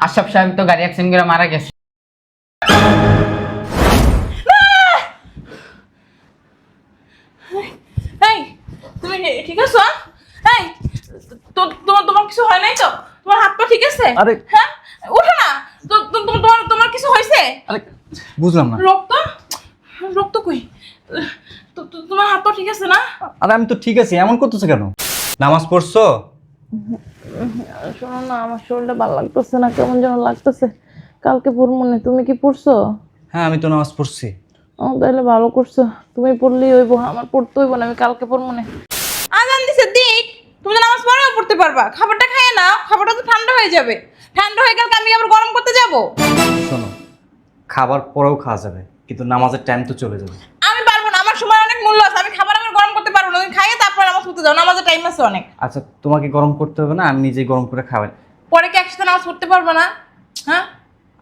আশরাফ সাহেব তো গাড়ি অ্যাক্সিডেন্ট করে মারা গেছে। এই তুমি ঠিক আছো? এই তোমার কিছু হয় নাই তো? তোমার হাত পা ঠিক আছে? আরে হ্যাঁ, ওঠো না। তোমার কিছু হয়েছে? আরে বুঝলাম না। রক্ত রক্ত কই? তোমার হাত পা ঠিক আছে না? আরে আমি তো ঠিক আছি, এমন করতেছো কেন? নামাজ পড়ছো? শোনো না, আমার শরীরটা ভালো লাগতেছে না, কেমন যেন লাগতেছে। কালকে পড়বো না, তুমি কি পড়ছো? হ্যাঁ আমি তো নামাজ পড়ছি। ও তাহলে ভালো করছো, তুমি পড়লেই হইব, আমার পড়তে হইব না, আমি কালকে পড়বো না। আজান দিছে দিক, তুমি তো নামাজ পড়েও পড়তে পারবা। খাবারটা খাইয়ে নাও, খাবারটা তো ঠান্ডা হয়ে যাবে। ঠান্ডা হয়ে গেলে আমি আবার গরম করতে যাব? শোনো, খাবার পরেও খাওয়া যাবে, কিন্তু নামাজের টাইম তো চলে যাবে। আমি পারবো না, আমার সময় অনেক মূল্য আছে, আমি খাবার আবার গরম করতে পারবো না। তুমি খাইয়ে তারপর নামাজ পড়তে যাও, নামাজের টাইম আছে অনেক। আচ্ছা তোমাকে গরম করতে হবে না, আমি নিজেই গরম করে খাওয়াই। পরে কি একসাথে নামাজ পড়তে পারবো না? হ্যাঁ,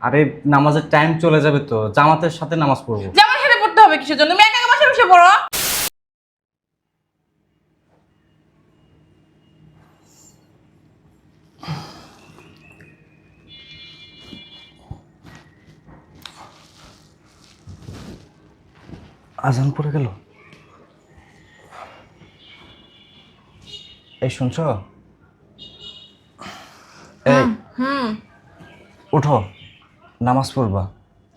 আরে নামাজের টাইম চলে যাবে তো, জামাতের সাথে নামাজ পড়বো। জামার সাথে পড়তে হবে কিসের জন্য? তুমি একা একা বসে বসে পড়ো। আজান পড়ে গেল। এই শুনছো? এই উঠো, নামাজ পড়বা।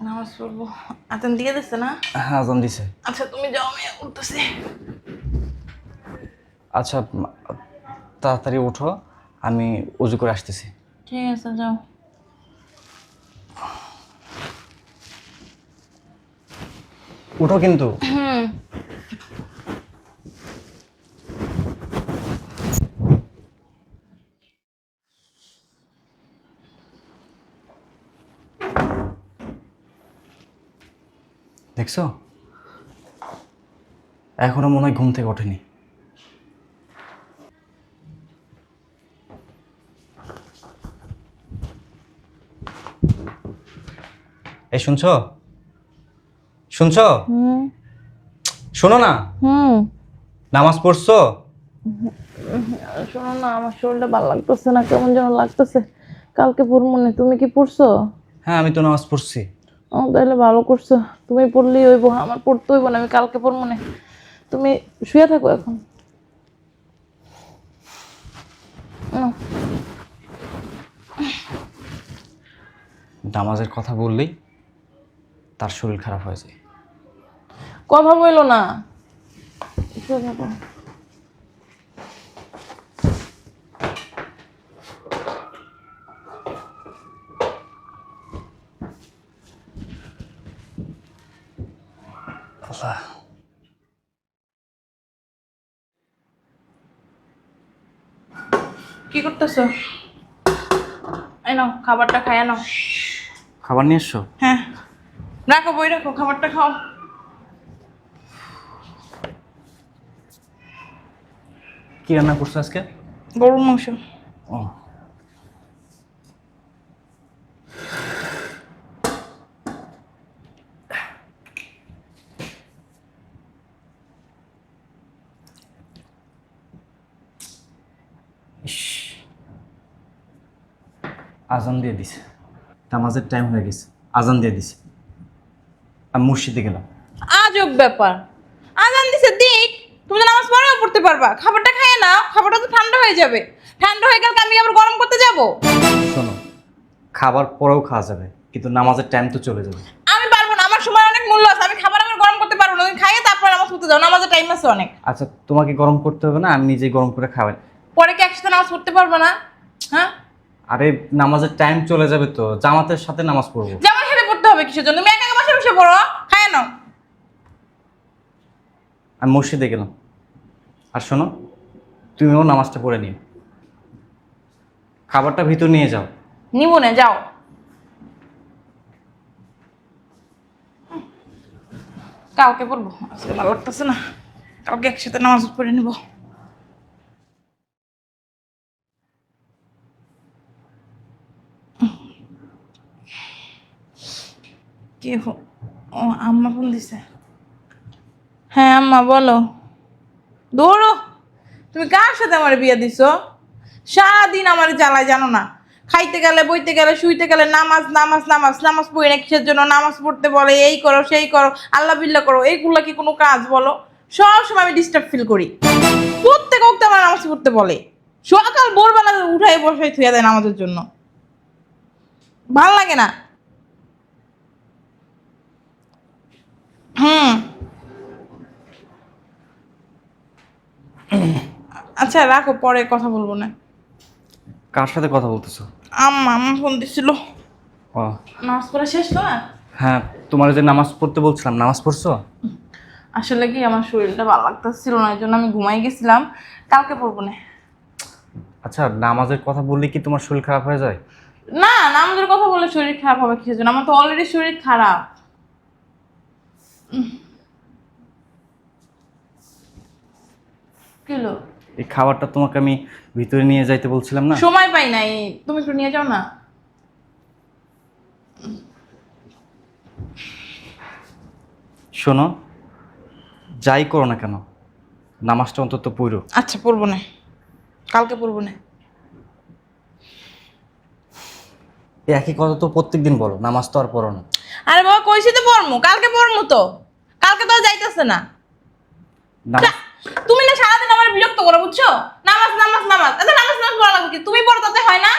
নামাজ পড়বো? আজান দিয়ে দিচ্ছে না? হ্যাঁ আজান দিছে। আচ্ছা তুমি যাও, আমি উঠতেছি। আচ্ছা তাড়াতাড়ি উঠো, আমি উজু করে আসতেছি। ঠিক আছে, যাও। উঠো কিন্তু। দেখছো, এখনো মনে হয় ঘুম থেকে ওঠেনি। এই শুনছো? শুনছো? শোনো না, নামাজ পড়ছো? শোনো না, আমার শরীরটা ভালো লাগতেছে না, কেমন যেন লাগতেছে। কালকে পড়বো না, তুমি কি পড়ছো? হ্যাঁ আমি তো নামাজ পড়ছি। ও তাহলে ভালো করছো, তুমি পড়লেই হইব, আমার পড়তে হইব না, আমি কালকে পড়বো না। তুমি শুয়ে থাকো এখন। নামাজের কথা বললেই তার শরীর খারাপ হয়ে যায়। কথা বইলো না, শুয়ে থাকো। আল্লাহ, কি করতেছো? এই নাও, খাবারটা খাইয়া নাও। খাবার নিয়ে এসছো? হ্যাঁ, রাখো, বই রাখো, খাবারটা খাও। কি রান্না করছো আজকে? গরুর মাংস। ও ইস, আজান দিয়ে দিছে, নামাজের টাইম হয়ে গেছে, আজান দিয়ে দিছে। আমি মসজিদে গেলাম। আজব ব্যাপার, আজান দিছে দিক, তুমি তো নামাজ পড়েও পড়তে পারবা। খাবারটা খাইয়ে নাও, খাবারটা তো ঠান্ডা হয়ে যাবে। ঠান্ডা হয়ে গেলে আমি আবার গরম করতে যাব? শোনো, খাবার পরেও খাওয়া যাবে, কিন্তু নামাজের টাইম তো চলে যাবে। আমি পারবো না, আমার সময় অনেক মূল্য আছে, আমি খাবার আবার গরম করতে পারবো না। তুমি খাইয়ে তারপর নামাজ পড়তে যাও, নামাজের টাইম আছে অনেক। আচ্ছা তোমাকে গরম করতে হবে না, আমি নিজেই গরম করে খাওয়াই। পরে কি একসাথে নামাজ পড়তে পারবো না? হ্যাঁ, আরে নামাজের টাইম চলে যাবে তো, জামাতের সাথে নামাজ পড়বো। জামার সাথে পড়তে হবে কিসের জন্য? তুমি একা একা বসে বসে পড়ো, খাইয়ে নাও। আমি মসজিদে গেলাম। আর শোনো, তুমিও নামাজটা পড়ে নিও, খাবারটা ভিতর নিয়ে যাও। নিবো না, যাও। কালকে পড়বো, আজকে ভালো লাগতেছে না, কালকে একসাথে নামাজ পড়ে নিবো। কি ও, আম্মা ফোন দিছে। হ্যাঁ আম্মা বলো। দৌড়ো, তুমি কার সাথে আমার বিয়ে দিছো? সারাদিন আমার জ্বালায় জানো না, খাইতে গেলে, বইতে গেলে, শুইতে গেলে নামাজ নামাজ নামাজ নামাজ পড়ি না কিসের জন্য? নামাজ পড়তে বলে, এই করো সেই করো, আল্লাহ বিল্লাহ করো। এইগুলা কি কোনো কাজ বলো? সব সময় আমি ডিস্টার্ব ফিল করি। প্রত্যেক ওয়াক্তে আমার নামাজ পড়তে বলে, সকাল ভোরবেলা উঠাই বসাই থুয়ে দেয় নামাজের জন্য। ভাল লাগে না। আচ্ছা রাখো, পরে কথা বলবো না। কার সাথে কথা বলতেছো? আম্মা আম্মা ফোন দিছিল। ও নামাজ পড়া শেষ তো না? হ্যাঁ, তোমার যে নামাজ পড়তে বলছিলাম, নামাজ পড়ছো? আসলে কি আমার শরীরটা ভালো লাগতেছিল না, এই জন্য আমি ঘুমাই গেছিলাম। কালকে পড়বো না। আচ্ছা, নামাজের কথা বললে কি তোমার শরীর খারাপ হয়ে যায়? না, নামাজের কথা বলে শরীর খারাপ হবে কিসের জন্য? আমার তো অলরেডি শরীর খারাপ। কিলো এই খাবারটা তোমাকে আমি ভিতরে নিয়ে যাইতে বলছিলাম না? সময় পাই নাই, তুমি একটু নিয়ে যাও না। শোনো, যাই করো না কেন, নামাজটা অন্তত পড়ো। আচ্ছা পড়বো না, কালকে পড়বো না। এই একই কথা তো প্রত্যেকদিন বলো, নামাজ তো আর পড়ো না। আরে বাবা কইছি তো পড়মু, কালকে পড়মু তো। কালকে তো আর যাইতেছে না। নামাজ তুমি না সারাদিন আমার বিরক্ত করো, বুঝছো? নামাজ নামাজ নামাজ, আচ্ছা নামাজ নামাজ পড়া লাগবে কি? তুমি পড়ো তাতে হয় না?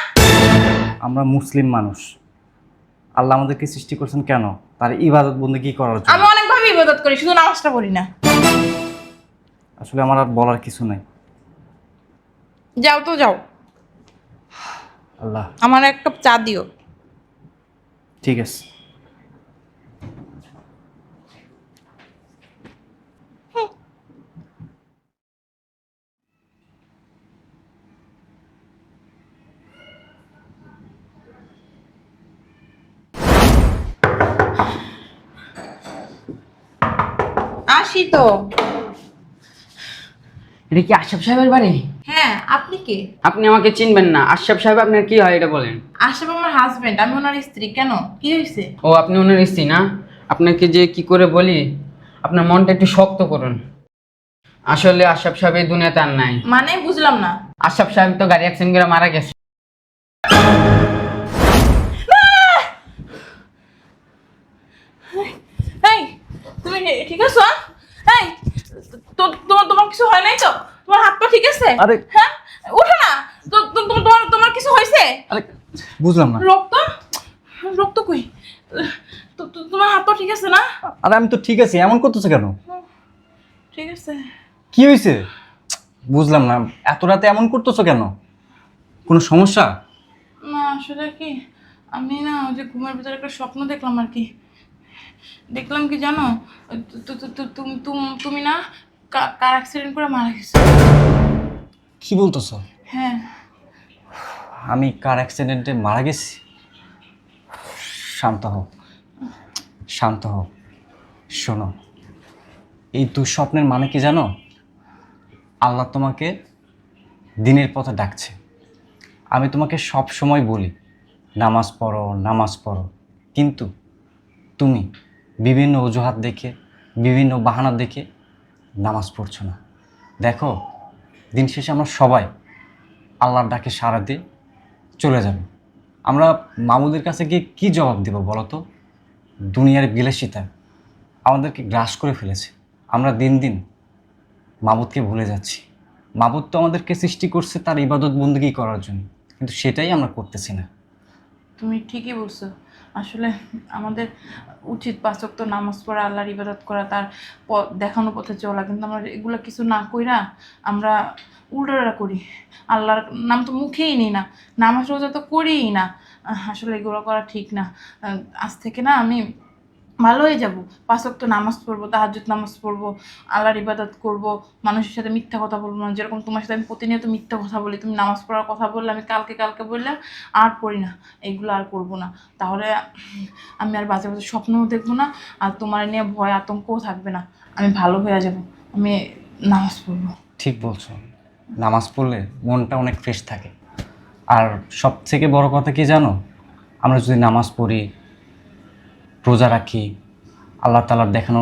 আমরা মুসলিম মানুষ, আল্লাহ আমাদেরকে সৃষ্টি করছেন কেন? তার ইবাদত বন্দেগী করার জন্য। আমি অনেকভাবে ইবাদত করি, শুধু নামাজটা পড়ি না। আসলে আমার আর বলার কিছু নাই। যাও তো যাও, আল্লাহ। আমার এক কাপ চা দিও। ঠিক আছে। আসি তো। এটা কি আশরাফ সাহেবের বাড়ি? হ্যাঁ, আপনি কে? আপনি আমাকে চিনবেন না। আশরাফ সাহেব আপনার কি হয় এটা বলেন। আশরাফ আমার হাজবেন্ড, আমি ওনার স্ত্রী। কেন, কি হয়েছে? ও আপনি ওনার স্ত্রী না? আপনাকে যে কি করে বলি, আপনার মনটা একটু শক্ত করুন। আসলে আশরাফ সাহেব এই দুনিয়াতে আর নাই। মানে বুঝলাম না। আশরাফ সাহেব তো গাড়ি অ্যাক্সিডেন্ট করে মারা গেছে। এই তুমি ঠিক আছো? এই তোমার তোমার কিছু হয় নাই তো? তোমার হাত পা ঠিক আছে? আরে হ্যাঁ, ওঠো না। তোমার তোমার কিছু হয়েছে? আরে বুঝলাম না। রক্ত? রক্ত কই? তোমার হাত পা ঠিক আছে না? আরে আমি তো ঠিক আছি, এমন করতেছো কেন? ঠিক আছে। কি হয়েছে? বুঝলাম না, এত রাতে এমন করতেছো কেন? কোনো সমস্যা? না আসলে কি, আমি না ওই যে ঘুমের ভিতরে একটা স্বপ্ন দেখলাম আর কি। দেখলাম কি জানো, তুমি না কার অ্যাক্সিডেন্ট করে মারা গেছো। কি বলতেছো? হ্যাঁ। আমি কার অ্যাক্সিডেন্টে মারা গেছি? শান্ত হও, শান্ত হও। শোনো, এই দুঃস্বপ্নের মানে কি জানো? আল্লাহ তোমাকে দিনের পথে ডাকছে। আমি তোমাকে সব সময় বলি নামাজ পড়ো, নামাজ পড়ো, কিন্তু তুমি বিভিন্ন অজুহাত দেখে, বিভিন্ন বাহানা দেখে নামাজ পড়ছো না। দেখো, দিন শেষে আমরা সবাই আল্লাহর ডাকে সাড়া দিয়ে চলে যাব। আমরা মামুদের কাছে গিয়ে কী জবাব দেব বলো তো? দুনিয়ার বিলাসিতা আমাদেরকে গ্রাস করে ফেলেছে। আমরা দিন দিন মাবুদকে ভুলে যাচ্ছি। মাবুদ তো আমাদেরকে সৃষ্টি করছে তার ইবাদত বন্দেগী করার জন্য, কিন্তু সেটাই আমরা করতেছি না। তুমি ঠিকই বলছো। আসলে আমাদের উচিত 5 ওয়াক্ত নামাজ পড়া, আল্লাহর ইবাদত করা, তার দেখানো পথে চলা। কিন্তু আমরা এগুলো কিছু না কইরা আমরা উল্টোটা করি। আল্লাহর নাম তো মুখেই নিই না, নামাজ রোজা তো করিই না। আসলে এগুলো করা ঠিক না। আজ থেকে না আমি ভালো হয়ে যাবো। 5 ওয়াক্ত নামাজ পড়বো, তাহাজ্জুদ নামাজ পড়বো, আল্লাহর ইবাদত করব, মানুষের সাথে মিথ্যা কথা বলবো না। যেরকম তোমার সাথে আমি প্রতিনিয়ত মিথ্যা কথা বলি, তুমি নামাজ পড়ার কথা বললে, আমি কালকে কালকে বললাম, আর পড়ি না। এগুলো আর করবো না। তাহলে আমি আর বাজে বাজে স্বপ্নও দেখবো না, আর তোমার নিয়ে ভয় আতঙ্কও থাকবে না। আমি ভালো হয়ে যাব। আমি নামাজ পড়বো। ঠিক বলছো, নামাজ পড়লে মনটা অনেক ফ্রেশ থাকে। আর সব থেকে বড় কথা কি জানো? আমরা যদি নামাজ পড়ি, রোজা রাখি, আল্লাহ তাআলার দেখানো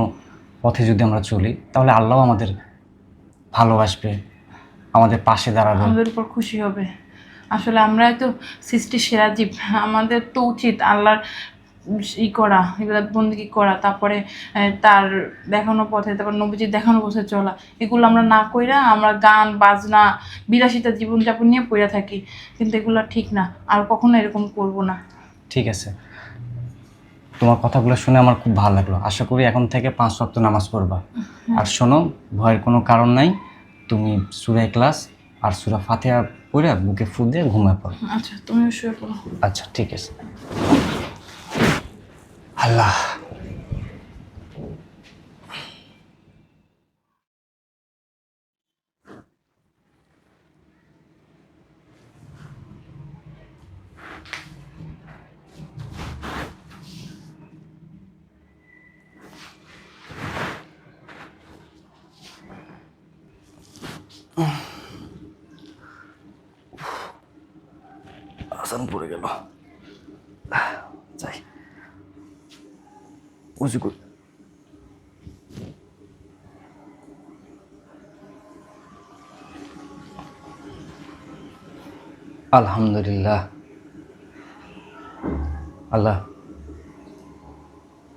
পথে যদি আমরা চলি, তাহলে আল্লাহও আমাদের ভালোবাসবে, আমাদের পাশে দাঁড়াবে। আমাদের উপর খুশি হবে। আসলে আমরা তো সৃষ্টির সেরা জীব, আমাদের তো উচিত আল্লাহর করা, এগুলো বন্দেগী করা, তারপরে তার দেখানো পথে, তারপর নবীজির দেখানো পথে চলা। এগুলো আমরা না কইরা আমরা গান বাজনা বিলাসিতা জীবনযাপন নিয়ে পড়ে থাকি, কিন্তু এগুলো ঠিক না, আর কখনো এরকম করব না। ঠিক আছে, তোমার কথাগুলো শুনে আমার খুব ভালো লাগলো। আশা করি এখন থেকে 5 ওয়াক্ত নামাজ পড়বা। আর শোনো, ভয়ের কোনো কারণ নাই, তুমি সূরা ইখলাস আর সূরা ফাতিহা পড়ে বুকে ফু দিয়ে ঘুমায় পড়ো। আচ্ছা, তুমিও শুয়ে পড়ো। আচ্ছা ঠিক আছে। আল্লাহ, আজান পড়ে গেল, যাই উজু করি। আলহামদুলিল্লাহ। আল্লাহ,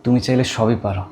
তুমি চাইলে সবই পারো।